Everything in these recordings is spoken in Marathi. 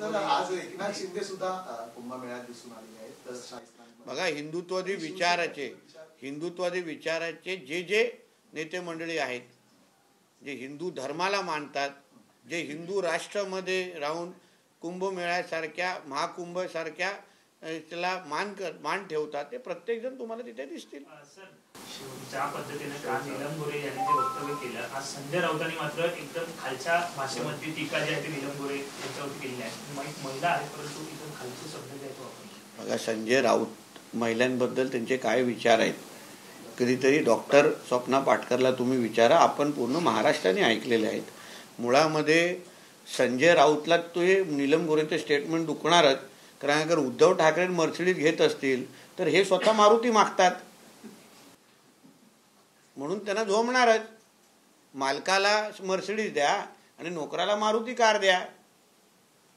तर आज एकनाथ शिंदे सुद्धा कुंभमेळ्यात दिसून आले आहेत. तर बघा, हिंदुत्वादी विचाराचे जे नेते मंडळी आहेत, जे हिंदू धर्माला मानतात, जे हिंदू राष्ट्रामध्ये राहून कुंभमेळ्यासारख्या महाकुंभसारख्या त्याला मान ठेवतात, ते प्रत्येक जण तुम्हाला तिथे दिसतील. ज्या पद्धतीने काल नीलम गोरे यांनी जे वक्तव्य केलं, आज संजय राऊतांनी मात्र एकदम खालच्या भाषेमध्ये टीका जी आहे ती नीलम गोरे यांच्यावरती केलेली आहे. महिला आहे परंतु एकदम खालचे शब्द जे आहेत. बघा, संजय राऊत महिलांबद्दल त्यांचे काय विचार आहेत, कधीतरी डॉक्टर स्वप्ना पाटकरला तुम्ही विचारा. आपण पूर्ण महाराष्ट्राने ऐकलेले आहेत. मुळामध्ये संजय राऊतला तो नीलम गोरेचं स्टेटमेंट दुखणारच, कारण अगर उद्धव ठाकरे मर्सिडीज घेत असतील तर हे स्वतः मारुती मागतात, म्हणून त्यांना झोमणारच. मालकाला मर्सिडीज द्या आणि नोकराला मारुती कार द्या.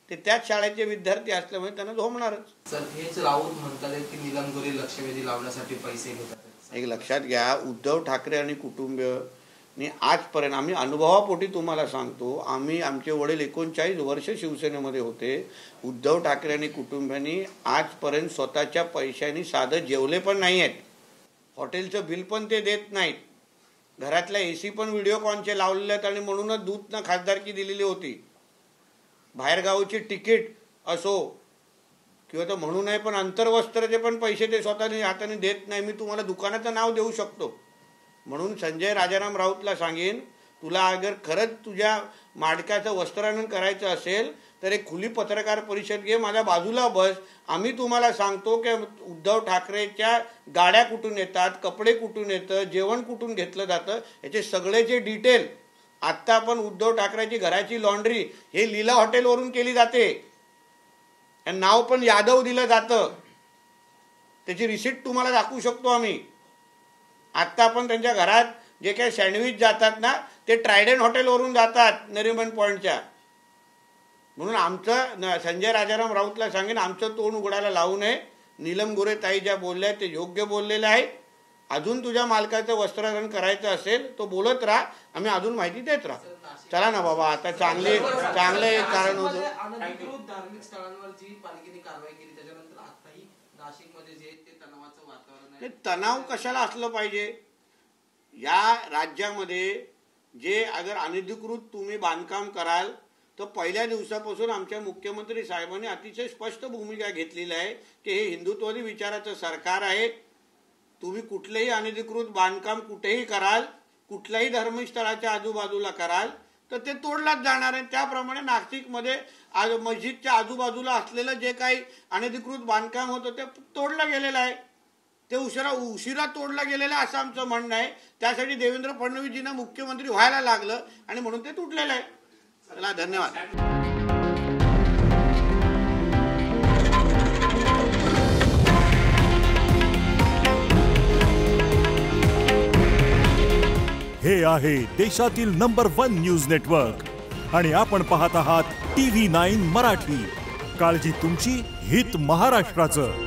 ते त्याच शाळेचे विद्यार्थी असल्यामुळे त्यांना झोमणारच. सर, हेच राऊत म्हणतात की नीलम गोरे लक्षवेधी लावण्यासाठी पैसे घेतात. एक लक्षात घ्या, उद्धव ठाकरे आणि कुटुंबीय आजपर्यंत, आम्ही अनुभवापोटी तुम्हाला सांगतो, आमचे वडील 39 वर्ष शिवसेनेमध्ये होते. उद्धव ठाकरे आणि कुटुंबियांनी आजपर्यंत स्वतःच्या पैशांनी साधं जेवले पण नाही आहेत. हॉटेलचं बिल पण ते देत नाहीत. घरातल्या AC पण व्हिडिओकॉनचे लावलेले आहेत आणि म्हणूनच दूधनं खासदारकी दिलेली होती. बाहेरगावची तिकीट असो किंवा तर म्हणू नये, पण अंतर्वस्त्राचे पण पैसे ते स्वतःने हाताने देत नाही. मी तुम्हाला दुकानाचं नाव देऊ शकतो. म्हणून संजय राजाराम राऊतला सांगेन, तुला अगर खरंच तुझ्या माडक्याचं वस्त्रानन करायचं असेल तर एक खुली पत्रकार परिषद घे, माझ्या बाजूला बस. आम्ही तुम्हाला सांगतो की उद्धव ठाकरेच्या गाड्या कुठून येतात, कपडे कुठून येतं, जेवण कुठून घेतलं जातं, याचे सगळे जे डिटेल. आत्ता आपण उद्धव ठाकरेची घराची लॉन्ड्री हे लीला हॉटेलवरून केली जाते. नाव पण यादव दिलं जातं. त्याची रिसिप्ट तुम्हाला दाखवू शकतो आम्ही. आत्ता आपण त्यांच्या घरात जे काही सँडविच जातात ना, ते ट्रायडन हॉटेलवरून जातात नरिमन पॉईंटच्या. म्हणून आमचं संजय राजाराम राऊतला सांगेन, आमचं तोंड उघडायला लावू नये. नीलम गोरे ताई ज्या बोलल्या ते योग्य बोललेलं आहे. अजून तुझ्या मालकाचं वस्त्रहरण करायचं असेल तो बोलत राहा, आम्ही अजून माहिती देत राहा. चला ना बाबा, आता चांगले कारण होतं. धार्मिक स्थळांवर जी पालिकेने कारवाई केली त्याच्यानंतर आताही नाशिकमध्ये जे ते तणावाचं वातावरण आहे. तणाव कशाला असलं पाहिजे? या राज्यामध्ये जे अगर अनधिकृत तुम्ही बांधकाम कराल तर पहिल्या दिवसापासून आमच्या मुख्यमंत्री साहेबांनी अतिशय स्पष्ट भूमिका घेतलेली आहे की हे हिंदुत्ववादी विचाराचं सरकार आहे. तुम्ही कुठलेही अनधिकृत बांधकाम कुठेही कराल, कुठल्याही धार्मिक स्थळाच्या आजूबाजूला कराल तर ते तोडलाच जाणार आहे. त्याप्रमाणे नाशिकमध्ये आज मस्जिदच्या आजूबाजूला असलेलं जे काही अनधिकृत बांधकाम होतं ते तोडलं गेलेलं आहे. ते उशिरा तोडलं गेलेलं आहे असं आमचं म्हणणं आहे. त्यासाठी देवेंद्र फडणवीसजींना मुख्यमंत्री व्हायला लागलं आणि म्हणून ते तुटलेलं आहे. चला, धन्यवाद. हे आहे देशातील नंबर 1 न्यूज नेटवर्क आणि आपण पाहत आहात TV9 मराठी. काळजी तुमची, हित महाराष्ट्राचं.